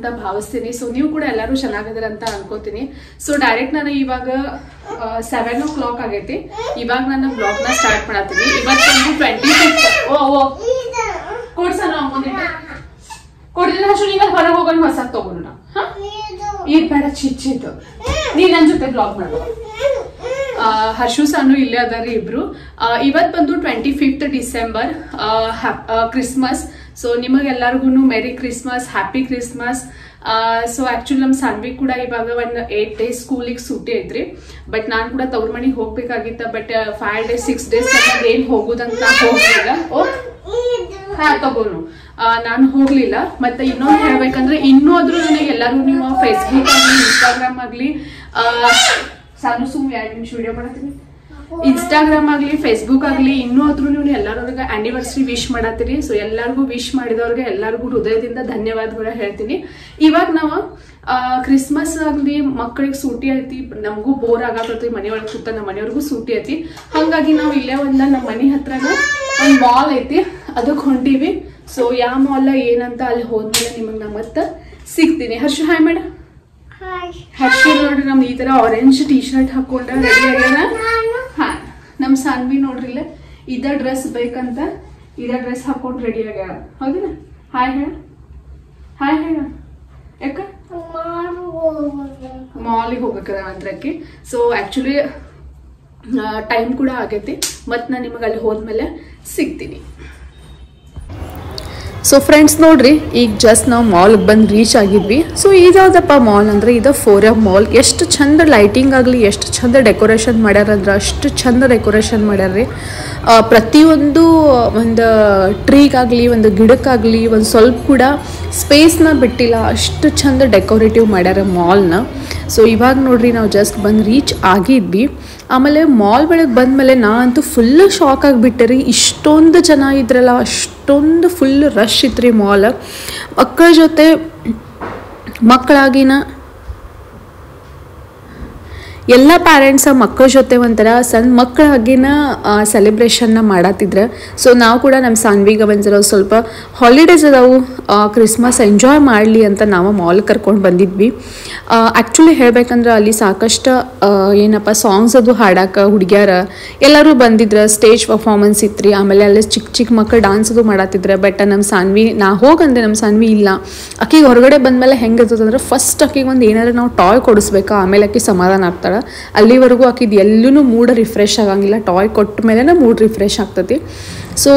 ಅಂತ ಭಾವಿಸ್ತೀನಿ. ಸೊ ನೀವು ಕೂಡ ಎಲ್ಲರೂ ಚೆನ್ನಾಗಿದ್ದೀರ ಅಂತ ಅನ್ಕೋತೀನಿ. ಸೊ ಡೈರೆಕ್ಟ್ ನಾನು ಇವಾಗ 7 o'clock ಆಗೈತಿ. ಇವಾಗ ನಾನು ಬ್ಲಾಗ್ನ ಸ್ಟಾರ್ಟ್ ಮಾಡತ್ತೀನಿ. ಇವತ್ತು 25 ಕೊಡ್ಸಣ ಕೊಡ್ಲಿಲ್ಲ ಹಸು ನೀವ ಹೊರಗೆ ಹೋಗೋಣ ಹೊಸ ತಗೋಣ. ಈಗ ಬೇಡ ಚಿಚ್ಚಿತ್ತು ನೀ ನನ್ನ ಜೊತೆ ಬ್ಲಾಗ್ ಮಾಡು. ಹರ್ಷು ಸಣ್ಣ ಇಲ್ಲೇ ಅದಾರಿ ಇಬ್ರು. ಇವತ್ತು ಬಂದು 25th December ಕ್ರಿಸ್ಮಸ್. ಸೊ ನಿಮಗೆಲ್ಲರಿಗೂ ಮೆರಿ Christmas, happy Christmas. So actually ನಮ್ಮ ಸಾನ್ವಿ ಕೂಡ ಇವಾಗ ಒಂದು 8 days ಸ್ಕೂಲಿಗೆ ಸೂಟಿ ಐತ್ರಿ. ಬಟ್ ನಾನು ಕೂಡ ತವ್ರ ಮನೆಗೆ ಹೋಗ್ಬೇಕಾಗಿತ್ತ. ಬಟ್ 5 days 6 days ಏನ್ ಹೋಗುದಂತ ಹೋಗ್ಲಿಲ್ಲ. ಹಾ ತಗೋನು ನಾನು ಹೋಗ್ಲಿಲ್ಲ. ಮತ್ತೆ ಇನ್ನೊಂದು ಹೇಳ್ಬೇಕಂದ್ರೆ ಇನ್ನೂ ಆದ್ರೂ ನನಗೆ ಎಲ್ಲರೂ ನೀವು ಫೇಸ್ಬುಕ್ ಆಗ್ಲಿ ಇನ್ಸ್ಟಾಗ್ರಾಮ್ ಆಗ್ಲಿ ಸಾನು ಸುಮ್ 2 ನಿಮಿಷ ವಿಡಿಯೋ ಮಾಡತ್ತೀನಿ. ಇನ್ಸ್ಟಾಗ್ರಾಮ್ ಆಗ್ಲಿ ಫೇಸ್ಬುಕ್ ಆಗ್ಲಿ ಇನ್ನೂ ಆದ್ರೂ ನೀವು ಎಲ್ಲರಿಗೆ ಆನಿವರ್ಸರಿ ವಿಶ್ ಮಾಡತ್ತೀರಿ. ಸೊ ಎಲ್ಲರಿಗೂ ವಿಶ್ ಮಾಡಿದವ್ರಿಗೆ ಎಲ್ಲರಿಗೂ ಹೃದಯದಿಂದ ಧನ್ಯವಾದಗಳ ಹೇಳ್ತೀನಿ. ಇವಾಗ ನಾವು ಕ್ರಿಸ್ಮಸ್ ಆಗ್ಲಿ ಮಕ್ಕಳಿಗೆ ಸೂಟಿ ಐತಿ, ನಮಗೂ ಬೋರ್ ಆಗತ್ತೈತಿ ಮನೆಯೊಳಗೆ ಕೂತ. ನಮ್ಮ ಮನೆಯವ್ರಿಗೂ ಸೂಟಿ ಐತಿ. ಹಾಗಾಗಿ ನಾವು ಇಲ್ಲೇ ನಮ್ಮ ಮನೆ ಹತ್ರನ ಒಂದು ಮಾಲ್ ಐತಿ, ಅದಕ್ಕೆ ಹೊಂಟೀವಿ. ಸೊ ಯಾವ ಮಾಲ್ ಏನಂತ ಅಲ್ಲಿ ಹೋದ್ಮೇಲೆ ನಿಮಗೆ ನಾ ಮತ್ತೆ ಸಿಗ್ತೀನಿ. ಹರ್ಷು ಹಾಯ್ ಮೇಡಮ್. ಹರ್ಷು ನೋಡ್ರಿ ನಮ್ದು ಈ ತರ ಆರೆಂಜ್ ಟೀ ಶರ್ಟ್ ಹಾಕೊಂಡ ರೆಡಿ ಆಗ್ಯಾನ. ಹಾ ನಮ್ ಸಾನ್ವಿ ನೋಡ್ರಿ ಇಲ್ಲ ಇದ ಡ್ರೆಸ್ ಬೇಕಂತ ಇದ ಡ್ರೆಸ್ ಹಾಕೊಂಡ್ ರೆಡಿ ಆಗ್ಯಾಳ. ಹೌದಿನ? ಹಾಯ್ ಹೇಳ, ಹಾಯ್ ಹೇಳ. ಯಾಕ ಮಾಲಿಗೆ ಹೋಗ್ಬೇಕದ ಅಂದ್ರಕ್ಕೆ. ಸೊ ಆಕ್ಚುಲಿ ಟೈಮ್ ಕೂಡ ಆಗೈತಿ. ಮತ್ ನಾನು ನಿಮಗೆ ಅಲ್ಲಿ ಹೋದ್ಮೇಲೆ ಸಿಗ್ತೀನಿ. ಸೊ ಫ್ರೆಂಡ್ಸ್ ನೋಡ್ರಿ ಈಗ ಜಸ್ಟ್ ನಾವು ಮಾಲ್ಗೆ ಬಂದು ರೀಚ್ ಆಗಿದ್ವಿ. ಸೊ ಇದಾದಪ್ಪ ಮಾಲ್ ಅಂದರೆ ಇದು ಫೋರಮ್ ಮಾಲ್. ಎಷ್ಟು ಚಂದ ಲೈಟಿಂಗ್ ಆಗಲಿ, ಎಷ್ಟು ಚಂದ ಡೆಕೋರೇಷನ್ ಮಾಡ್ಯಾರಂದ್ರೆ ಅಷ್ಟು ಚಂದ ಡೆಕೋರೇಷನ್ ಮಾಡ್ಯಾರ್ರಿ. ಪ್ರತಿಯೊಂದು ಒಂದು ಟ್ರೀಗಾಗಲಿ ಒಂದು ಗಿಡಕ್ಕಾಗಲಿ ಒಂದು ಸ್ವಲ್ಪ ಕೂಡ ಸ್ಪೇಸ್ನ ಬಿಟ್ಟಿಲ್ಲ, ಅಷ್ಟು ಚಂದ ಡೆಕೋರೇಟಿವ್ ಮಾಡ್ಯಾರ ಮಾಲ್ನ. ಸೊ ಇವಾಗ ನೋಡ್ರಿ ನಾವು ಜಸ್ಟ್ ಬಂದು ರೀಚ್ ಆಗಿದ್ವಿ. ಆಮೇಲೆ ಮಾಲ್ ಒಳಗೆ ಬಂದಮೇಲೆ ನಾ ಅಂತೂ ಫುಲ್ ಶಾಕ್ ಆಗಿಬಿಟ್ಟೆ ರೀ. ಇಷ್ಟೊಂದು ಜನ ಇದ್ರಲ್ಲ, ಅಷ್ಟೊಂದು ಫುಲ್ ರಶ್ ಇತ್ತು ರೀ ಮಾಲ್. ಮಕ್ಕಳ ಜೊತೆ ಮಕ್ಕಳಾಗಿನ ಎಲ್ಲ ಪ್ಯಾರೆಂಟ್ಸ ಮಕ್ಕಳ ಜೊತೆ ಒಂಥರ ಸಣ್ಣ ಮಕ್ಕಳಾಗಿನ ಸೆಲೆಬ್ರೇಷನ್ನ ಮಾಡತ್ತಿದ್ರು. ಸೊ ನಾವು ಕೂಡ ನಮ್ಮ ಸಾನ್ವಿಗೆ ಒಂದ್ಸಲ ಸ್ವಲ್ಪ ಹಾಲಿಡೇಸ್ ಅದಾವು, ಕ್ರಿಸ್ಮಸ್ ಎಂಜಾಯ್ ಮಾಡಲಿ ಅಂತ ನಾವು ಮಾಲ್ ಕರ್ಕೊಂಡು ಬಂದಿದ್ವಿ. ಆ್ಯಕ್ಚುಲಿ ಹೇಳ್ಬೇಕಂದ್ರೆ ಅಲ್ಲಿ ಸಾಕಷ್ಟು ಏನಪ್ಪ ಸಾಂಗ್ಸ್ ಅದು ಹಾಡಕ್ಕೆ ಹುಡುಗಿಯರ ಎಲ್ಲರೂ ಬಂದಿದ್ರು. ಸ್ಟೇಜ್ ಪರ್ಫಾರ್ಮೆನ್ಸ್ ಇತ್ತು ರೀ. ಆಮೇಲೆ ಅಲ್ಲಿ ಚಿಕ್ಕ ಚಿಕ್ಕ ಮಕ್ಕಳು ಡಾನ್ಸ್ ಅದು ಮಾಡತ್ತಿದ್ರು. ಬಟ್ ನಮ್ಮ ಸಾನ್ವಿ ನಾ ಹೋಗಂದೆ, ನಮ್ಮ ಸಾನ್ವಿ ಇಲ್ಲ. ಆಕಿಗೆ ಹೊರಗಡೆ ಬಂದಮೇಲೆ ಹೆಂಗೆ ಇರ್ತದಂದ್ರೆ ಫಸ್ಟ್ ಆಕಿಗೆ ಒಂದು ಏನಾದ್ರು ನಾವು ಟಾಯ್ ಕೊಡಿಸ್ಬೇಕು, ಆಮೇಲೆ ಆಕಿ ಸಮಾಧಾನ ಆಗ್ತಾಳೆ. ಅಲ್ಲಿವರೆಗೂ ಆಕಿದು ಎಲ್ಲೂ ಮೂಡ್ ರಿಫ್ರೆಶ್ ಆಗಂಗಿಲ್ಲ. ಟಾಯ್ ಕೊಟ್ಟ ಮೇಲೆ ಮೂಡ್ ರಿಫ್ರೆಶ್ ಆಗ್ತೈತಿ. ಸೊ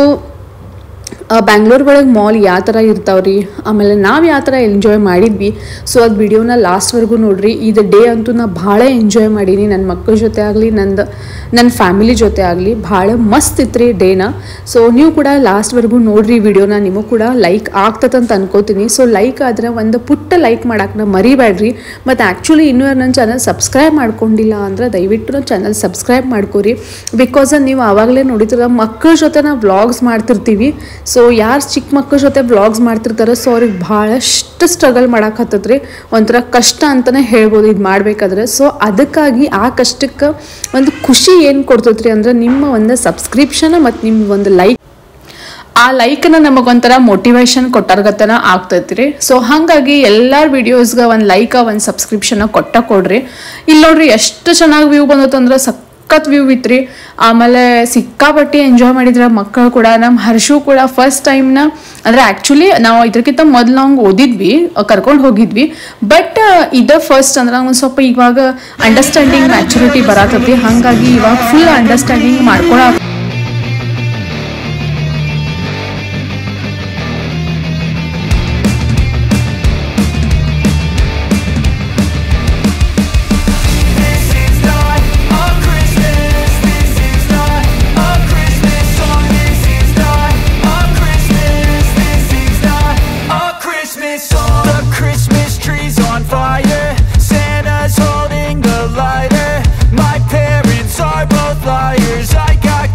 ಬ್ಯಾಂಗ್ಳೂರ್ ಒಳಗೆ ಮಾಲ್ ಯಾವ ಥರ ಇರ್ತಾವ್ರಿ, ಆಮೇಲೆ ನಾವು ಯಾವ ಥರ ಎಂಜಾಯ್ ಮಾಡಿದ್ವಿ. ಸೊ ಅದು ವಿಡಿಯೋನ ಲಾಸ್ಟ್ವರೆಗೂ ನೋಡ್ರಿ. ಇದು ಡೇ ಅಂತೂ ನಾ ಭಾಳ ಎಂಜಾಯ್ ಮಾಡೀನಿ. ನನ್ನ ಮಕ್ಕಳ ಜೊತೆ ಆಗಲಿ ನನ್ನ ಫ್ಯಾಮಿಲಿ ಜೊತೆ ಆಗಲಿ ಭಾಳ ಮಸ್ತ್ ಇತ್ತು ಡೇನ. ಸೊ ನೀವು ಕೂಡ ಲಾಸ್ಟ್ವರೆಗೂ ನೋಡ್ರಿ ವಿಡಿಯೋನ. ನಿಮಗೂ ಕೂಡ ಲೈಕ್ ಆಗ್ತದಂತ ಅನ್ಕೋತೀನಿ. ಸೊ ಲೈಕ್ ಆದರೆ ಒಂದು ಪುಟ್ಟ ಲೈಕ್ ಮಾಡೋಕೆ ಮರಿಬೇಡ್ರಿ. ಮತ್ತು ಆ್ಯಕ್ಚುಲಿ ಇನ್ನೂ ನನ್ನ ಚಾನಲ್ ಸಬ್ಸ್ಕ್ರೈಬ್ ಮಾಡ್ಕೊಂಡಿಲ್ಲ ಅಂದ್ರೆ ದಯವಿಟ್ಟು ನನ್ನ ಚಾನಲ್ ಸಬ್ಸ್ಕ್ರೈಬ್ ಮಾಡ್ಕೊರಿ. ಬಿಕಾಸ್ ನೀವು ಆವಾಗಲೇ ನೋಡಿದ್ರೆ ಮಕ್ಕಳ ಜೊತೆ ನಾವು ವ್ಲಾಗ್ಸ್ ಮಾಡ್ತಿರ್ತೀವಿ. ಸೊ ಯಾರು ಚಿಕ್ಕ ಮಕ್ಕಳ ಜೊತೆ ವ್ಲಾಗ್ಸ್ ಮಾಡ್ತಿರ್ತಾರೆ ಸೊ ಅವ್ರಿಗೆ ಭಾಳಷ್ಟು ಸ್ಟ್ರಗಲ್ ಮಾಡಾಕತ್ತದ್ರಿ. ಒಂಥರ ಕಷ್ಟ ಅಂತಲೇ ಹೇಳ್ಬೋದು ಇದು ಮಾಡಬೇಕಾದ್ರೆ. ಸೊ ಅದಕ್ಕಾಗಿ ಆ ಕಷ್ಟಕ್ಕೆ ಒಂದು ಖುಷಿ ಏನು ಕೊಡ್ತೈತ್ರಿ ಅಂದ್ರೆ ನಿಮ್ಮ ಒಂದು ಸಬ್ಸ್ಕ್ರಿಪ್ಷನ್ ಮತ್ತು ನಿಮ್ಮ ಒಂದು ಲೈಕ್. ಆ ಲೈಕ್ನ ನಮಗೊಂಥರ ಮೋಟಿವೇಶನ್ ಕೊಟ್ಟಾರ್ಗತನ ಆಗ್ತೈತ್ರಿ. ಸೊ ಹಾಗಾಗಿ ಎಲ್ಲರ ವಿಡಿಯೋಸ್ಗೆ ಒಂದು ಲೈಕ್ ಒಂದು ಸಬ್ಸ್ಕ್ರಿಪ್ಷನ್ ಕೊಡ್ರಿ. ಇಲ್ಲಿ ನೋಡ್ರಿ ಎಷ್ಟು ಚೆನ್ನಾಗಿ ವ್ಯೂ ಬಂದತ್ತಂದ್ರೆ ಸಖತ್ ವ್ಯೂ ಇತ್ರಿ. ಆಮೇಲೆ ಸಿಕ್ಕಾಪಟ್ಟಿ ಎಂಜಾಯ್ ಮಾಡಿದ್ರೆ ಮಕ್ಕಳು ಕೂಡ. ನಮ್ಮ ಹರ್ಷು ಕೂಡ ಫಸ್ಟ್ ಟೈಮ್ನ ಅಂದರೆ ಆ್ಯಕ್ಚುಲಿ ನಾವು ಇದಕ್ಕಿಂತ ಮೊದಲು ನಾವು ಓದಿದ್ವಿ, ಕರ್ಕೊಂಡು ಹೋಗಿದ್ವಿ. ಬಟ್ ಇದು ಫಸ್ಟ್ ಅಂದ್ರೆ ಒಂದು ಸ್ವಲ್ಪ ಇವಾಗ ಅಂಡರ್ಸ್ಟ್ಯಾಂಡಿಂಗ್ ಮ್ಯಾಚುರಿಟಿ ಬರತೈತಿ. ಹಾಗಾಗಿ ಇವಾಗ ಫುಲ್ ಅಂಡರ್ಸ್ಟ್ಯಾಂಡಿಂಗ್ ಮಾಡ್ಕೊಳ. Santa's holding the lighter. My parents are both liars. I got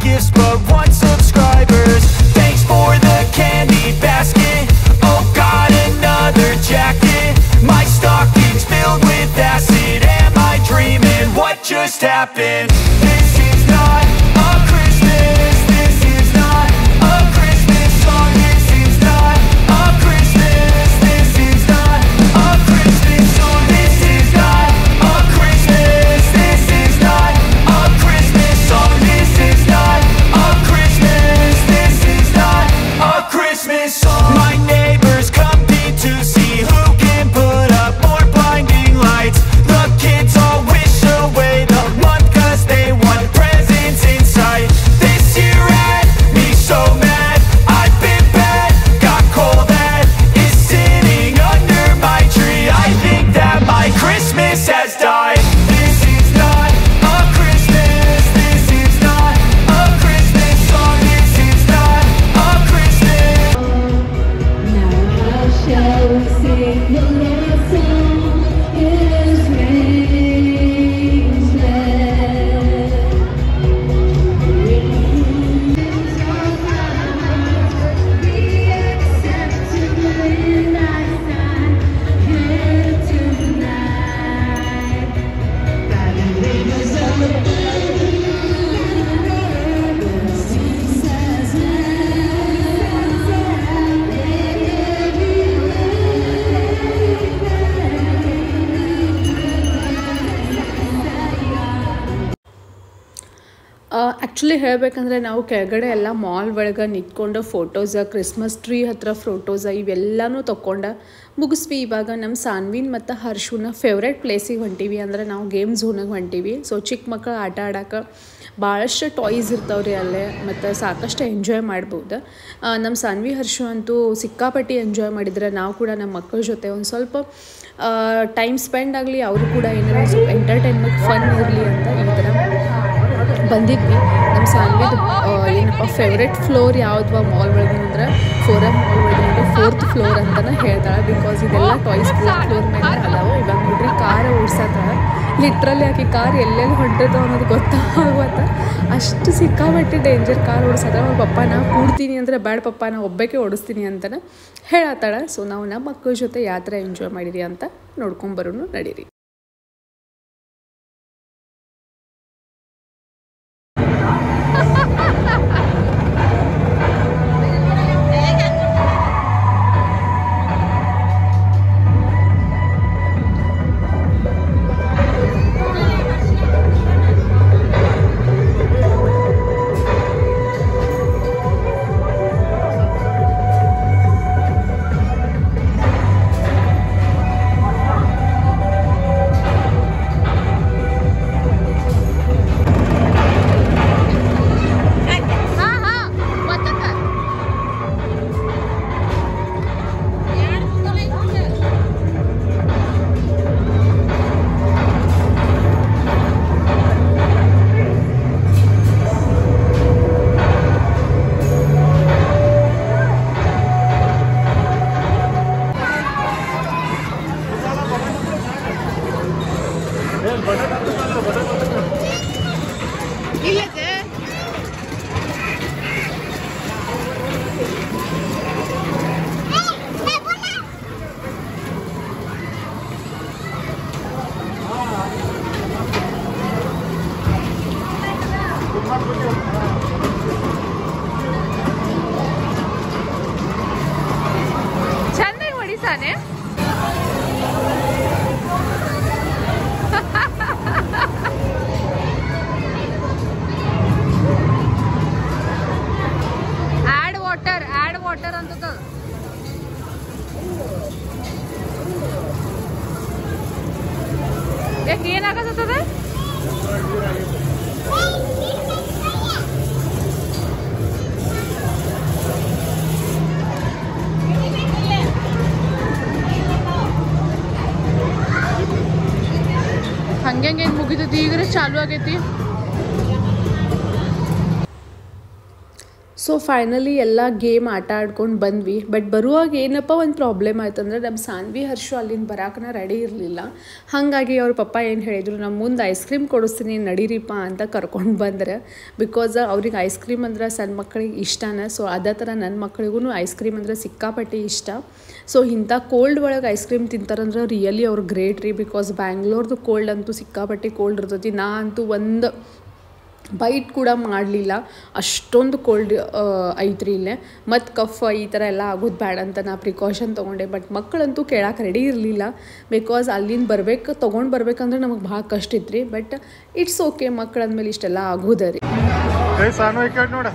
actually ಹೇಳಬೇಕಂದ್ರೆ ನಾವು ಕೆಳಗಡೆ ಎಲ್ಲ ಮಾಲ್ ಒಳಗೆ ನಿಂತ್ಕೊಂಡು ಫೋಟೋಸ ಕ್ರಿಸ್ಮಸ್ ಟ್ರೀ ಹತ್ರ ಫೋಟೋಸ ಇವೆಲ್ಲನೂ ತೊಗೊಂಡು ಮುಗಿಸ್ವಿ. ಇವಾಗ ನಮ್ಮ ಸಾನ್ವಿನ್ ಮತ್ತು ಹರ್ಷುನ ಫೇವ್ರೇಟ್ ಪ್ಲೇಸಿಗೆ ಹೊಂಟೀವಿ, ಅಂದರೆ ನಾವು ಗೇಮ್ ಝೋನಿಗೆ ಹೊಂಟೀವಿ. ಸೊ ಚಿಕ್ಕ ಮಕ್ಕಳು ಆಟ ಆಡೋಕೆ ಭಾಳಷ್ಟು ಟಾಯ್ಸ್ ಇರ್ತಾವ್ರಿ ಅಲ್ಲೇ, ಮತ್ತು ಸಾಕಷ್ಟು ಎಂಜಾಯ್ ಮಾಡ್ಬೋದು. ನಮ್ಮ ಸಾನ್ವಿ ಹರ್ಷು ಅಂತೂ ಸಿಕ್ಕಾಪಟ್ಟಿ ಎಂಜಾಯ್ ಮಾಡಿದ್ರೆ, ನಾವು ಕೂಡ ನಮ್ಮ ಮಕ್ಕಳ ಜೊತೆ ಒಂದು ಸ್ವಲ್ಪ ಟೈಮ್ ಸ್ಪೆಂಡ್ ಆಗಲಿ, ಅವರು ಕೂಡ ಏನಾದ್ರು ಸ್ವಲ್ಪ ಎಂಟರ್ಟೈನ್ಮೆಂಟ್ ಫನ್ ಇರಲಿ ಅಂತ ಈ ಥರ ಬಂದಿದ್ವಿ. ನಮ್ಮ ಸಾನ್ವಿದು ಏನಪ್ಪ ಫೇವ್ರೆಟ್ ಫ್ಲೋರ್ ಯಾವುದ್ವಾ ಮಾಲ್ ಒಳಗೆ ಅಂದ್ರೆ ಫೋರಮ್ ಮಾಲ್ ಒಳಗೆ ನೋಡಿ 4th ಫ್ಲೋರ್ ಅಂತಲೇ ಹೇಳ್ತಾಳೆ. ಬಿಕಾಸ್ ಇದೆಲ್ಲ ಟಾಯ್ಸ್ 4th ಫ್ಲೋರ್ ಮೇಲೆ ಅದಾವೆ. ಇವಾಗ ನೋಡ್ರಿ ಕಾರ್ ಓಡಿಸತ್ತಾಳೆ, ಲಿಟ್ರಲಿ ಆಕೆ ಕಾರ್ ಎಲ್ಲೆಲ್ಲಿ ಹೊಂಟದ ಅನ್ನೋದು ಗೊತ್ತಾಗುತ್ತ. ಅಷ್ಟು ಸಿಕ್ಕಾಪಟ್ಟೆ ಡೇಂಜರ್ ಕಾರ್ ಓಡಿಸತ್ತ. ಅವ್ರ ಪಪ್ಪ ನಾ ಕೂಡ್ತೀನಿ ಅಂದರೆ ಬೇಡ ಪಪ್ಪ ನಾ ಒಬ್ಬಕ್ಕೆ ಓಡಿಸ್ತೀನಿ ಅಂತಲೇ ಹೇಳತ್ತಾಳೆ. ಸೊ ನಾವು ನಮ್ಮ ಮಕ್ಕಳ ಜೊತೆ ಯಾವ ಥರ ಎಂಜಾಯ್ ಮಾಡಿರಿ ಅಂತ ನೋಡ್ಕೊಂಬರೋನು ನಡೀರಿ. ಚಂದಾಗಿ ಹೊಡಿಸಾನೆ. ಆಡ್ ವಾಟರ್ ಅಂತದ. ಯಾಕೆ ಏನಾಗತ್ತದ? ಹಂಗೇನು ಮುಗಿತೈತಿ, ಈಗ್ರೆ ಚಾಲು ಆಗೈತಿ. ಸೊ ಫೈನಲಿ ಎಲ್ಲ ಗೇಮ್ ಆಟ ಆಡ್ಕೊಂಡು ಬಂದ್ವಿ. ಬಟ್ ಬರುವಾಗ ಏನಪ್ಪ ಒಂದು ಪ್ರಾಬ್ಲಮ್ ಆಯ್ತಂದ್ರೆ ನಮ್ಮ ಸಾನ್ವಿ ಹರ್ಷು ಅಲ್ಲಿಂದ ಬರಾಕನ ರೆಡಿ ಇರಲಿಲ್ಲ. ಹಾಗಾಗಿ ಅವ್ರ ಪಪ್ಪ ಏನು ಹೇಳಿದರು, ನಮ್ಮ ಮುಂದೆ ಐಸ್ ಕ್ರೀಮ್ ಕೊಡಿಸ್ತೀನಿ ನಡೀರಿಪ್ಪ ಅಂತ ಕರ್ಕೊಂಡು ಬಂದ್ರೆ. ಬಿಕಾಸ್ ಅವ್ರಿಗೆ ಐಸ್ ಕ್ರೀಮ್ ಅಂದ್ರೆ ಸಣ್ಣ ಮಕ್ಕಳಿಗೆ ಇಷ್ಟನೇ. ಸೊ ಅದೇ ಥರ ನನ್ನ ಮಕ್ಕಳಿಗೂ ಐಸ್ ಕ್ರೀಮ್ ಅಂದರೆ ಸಿಕ್ಕಾಪಟ್ಟಿ ಇಷ್ಟ. ಸೊ ಇಂಥ ಕೋಲ್ಡ್ ಒಳಗೆ ಐಸ್ ಕ್ರೀಮ್ ತಿಂತಾರಂದ್ರೆ ರಿಯಲಿ ಅವ್ರು ಗ್ರೇಟ್ ರೀ. ಬಿಕಾಸ್ ಬ್ಯಾಂಗ್ಳೂರ್ದು ಕೋಲ್ಡ್ ಅಂತೂ ಸಿಕ್ಕಾಪಟ್ಟಿ ಕೋಲ್ಡ್ ಇರ್ತೈತಿ. ನಾ ಅಂತೂ ಒಂದು ಬೈಟ್ ಕೂಡ ಮಾಡಲಿಲ್ಲ, ಅಷ್ಟೊಂದು ಕೋಲ್ಡ್ ಐತ್ರಿ ಇಲ್ಲೇ. ಮತ್ತು ಕಫ್ ಈ ಥರ ಎಲ್ಲ ಆಗೋದು ಬೇಡ ಅಂತ ನಾ ಪ್ರಿಕಾಷನ್ ತೊಗೊಂಡೆ. ಬಟ್ ಮಕ್ಕಳಂತೂ ಕೇಳಕ್ಕೆ ರೆಡಿ ಇರಲಿಲ್ಲ. ಬಿಕಾಸ್ ಅಲ್ಲಿಂದ ತೊಗೊಂಡು ಬರ್ಬೇಕಂದ್ರೆ ನಮಗೆ ಭಾಳ ಕಷ್ಟ ಇತ್ತು ರೀ. ಬಟ್ ಇಟ್ಸ್ ಓಕೆ, ಮಕ್ಕಳಂದ್ಮೇಲೆ ಇಷ್ಟೆಲ್ಲ ಆಗೋದ ರೀ. ನೋಡ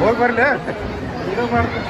ಹೋಗಿ ಬರ್ಲಿ ಮಾಡ್ತೀನಿ.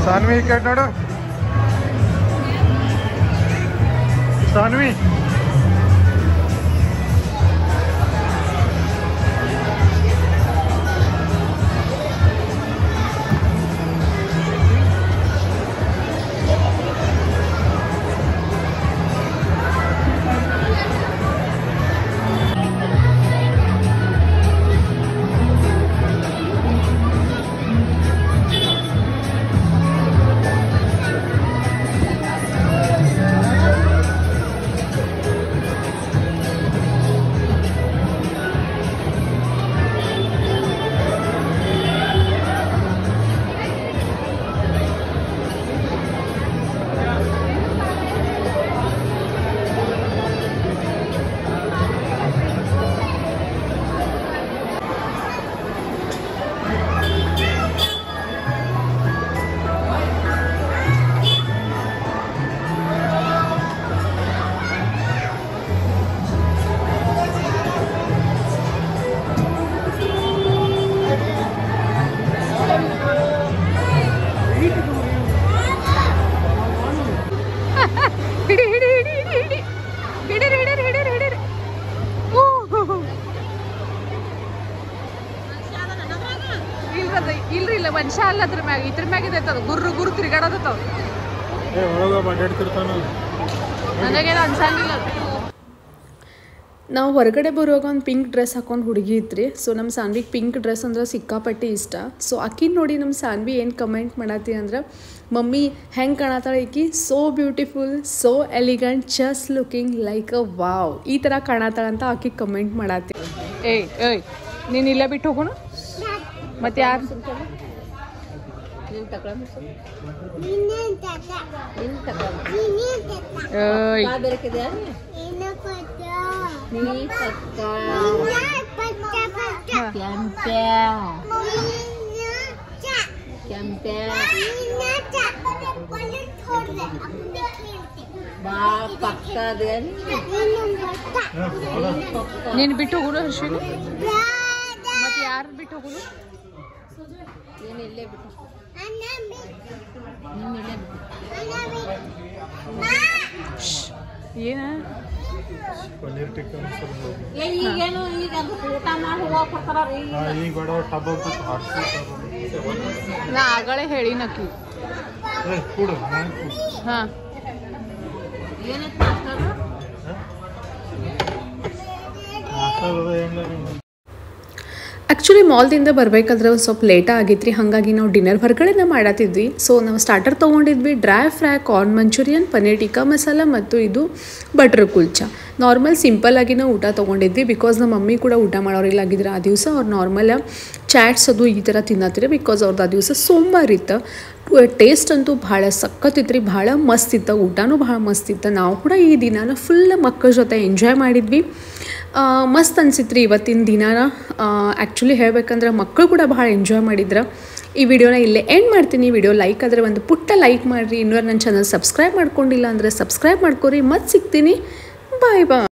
सानवी कट नोड़ सानवी ಅದು ಇಲ್ರಿ ಇಲ್ಲ ಮನುಷ್ಯ ಅಲ್ಲ ಅದ್ರ ಮ್ಯಾಗ ಇದ್ರ ಮ್ಯಾಗ ಇದೆ ಅದು ಗುರ್ರು ಗುರು ತಿರ್ಗಾಡೋದತ್ತವ ನನಗೇನು ಅನ್ಸಂಗಿಲ್ಲ ಅದು. ನಾವು ಹೊರಗಡೆ ಬರುವಾಗ ಒಂದು ಪಿಂಕ್ ಡ್ರೆಸ್ ಹಾಕೊಂಡು ಹುಡುಗಿ ಇದ್ರಿ. ಸೊ ನಮ್ಮ ಸಾನ್ವಿಗೆ ಪಿಂಕ್ ಡ್ರೆಸ್ ಅಂದ್ರೆ ಸಿಕ್ಕಾಪಟ್ಟಿ ಇಷ್ಟ. ಸೊ ಆಕಿನ ನೋಡಿ ನಮ್ಮ ಸಾನ್ವಿ ಏನು ಕಮೆಂಟ್ ಮಾಡತ್ತಿ ಅಂದ್ರೆ, ಮಮ್ಮಿ ಹೆಂಗೆ ಕಾಣತ್ತಾಳೆ ಈಕಿ, so beautiful, so elegant, just looking like a wow, ಈ ಥರ ಕಾಣತ್ತಾಳ ಅಂತ ಆಕಿ ಕಮೆಂಟ್ ಮಾಡತ್ತಿ. ಏಯ್ ನೀನು ಇಲ್ಲೇ ಬಿಟ್ಟು ಹೋಗೋಣ ಮತ್ತೆ ಯಾರು ನೀನು ಬಿಟ್ಟು ಹೋಗೋಣ ಹರ್ಷಿಗೆ ಮತ್ತೆ ಯಾರು ಬಿಟ್ಟು ಹೋಗೋಣ ಏನ ಪನ್ನೀರ್ ಟಿಕ್ಕಾ ಈಗೇನು ಈಗ ಊಟ ಮಾಡಿ ನಾ ಆಗಳೇ ಹೇಳಿ ನಕ್ಕಿ ಹಾಂ ಆ್ಯಕ್ಚುಲಿ ಮಾಲ್ದಿಂದ ಬರಬೇಕಾದ್ರೆ ಒಂದು ಸ್ವಲ್ಪ ಲೇಟ ಆಗಿತ್ತು ರೀ. ಹಾಗಾಗಿ ನಾವು ಡಿನ್ನರ್ ಹೊರಗಡೆನೇ ಮಾಡತ್ತಿದ್ವಿ. ಸೊ ನಾವು ಸ್ಟಾರ್ಟರ್ ತೊಗೊಂಡಿದ್ವಿ, dry fry, corn Manchurian, paneer tikka masala ಮತ್ತು ಇದು ಬಟರ್ ಕುಲ್ಚಾ. ನಾರ್ಮಲ್ ಸಿಂಪಲ್ಲಾಗಿ ನಾವು ಊಟ ತೊಗೊಂಡಿದ್ವಿ. ಬಿಕಾಸ್ ನಮ್ಮ ಮಮ್ಮಿ ಕೂಡ ಊಟ ಮಾಡೋರಿಲ್ಲ ಆಗಿದ್ರೆ ಆ ದಿವಸ ಅವ್ರು ನಾರ್ಮಲ್ ಚಾಟ್ಸ್ ಅದು ಈ ಥರ ತಿನ್ನತ್ತಿರಿ. ಬಿಕಾಸ್ ಅವ್ರದ್ದು ಆ ದಿವಸ ಸೋಮವಾರ ಇತ್ತು. ಟೇಸ್ಟ್ ಅಂತೂ ಭಾಳ ಸಖತ್ತಿತ್ತು ರೀ, ಭಾಳ ಮಸ್ತ್ ಇತ್ತು, ಊಟನೂ ಭಾಳ ಮಸ್ತ್ ಇತ್ತು. ನಾವು ಕೂಡ ಈ ದಿನಾನ ಫುಲ್ ಮಕ್ಕಳ ಜೊತೆ ಎಂಜಾಯ್ ಮಾಡಿದ್ವಿ. ಮಸ್ತ್ ಅನ್ಸಿತ್ತು ರೀ ಇವತ್ತಿನ ದಿನಾನ. ಆ್ಯಕ್ಚುಲಿ ಹೇಳ್ಬೇಕಂದ್ರೆ ಮಕ್ಕಳು ಕೂಡ ಭಾಳ ಎಂಜಾಯ್ ಮಾಡಿದ್ರು. ಈ ವಿಡಿಯೋನ ಇಲ್ಲೇ ಎಂಡ್ ಮಾಡ್ತೀನಿ. ವಿಡಿಯೋ ಲೈಕ್ ಆದರೆ ಒಂದು ಪುಟ್ಟ ಲೈಕ್ ಮಾಡಿರಿ. ಇನ್ನೂ ನನ್ನ ಚಾನಲ್ ಸಬ್ಸ್ಕ್ರೈಬ್ ಮಾಡ್ಕೊಂಡಿಲ್ಲ ಅಂದರೆ ಸಬ್ಸ್ಕ್ರೈಬ್ ಮಾಡ್ಕೊರಿ. ಮತ್ತೆ ಸಿಗ್ತೀನಿ. ಬಾಯ್ ಬಾಯ್.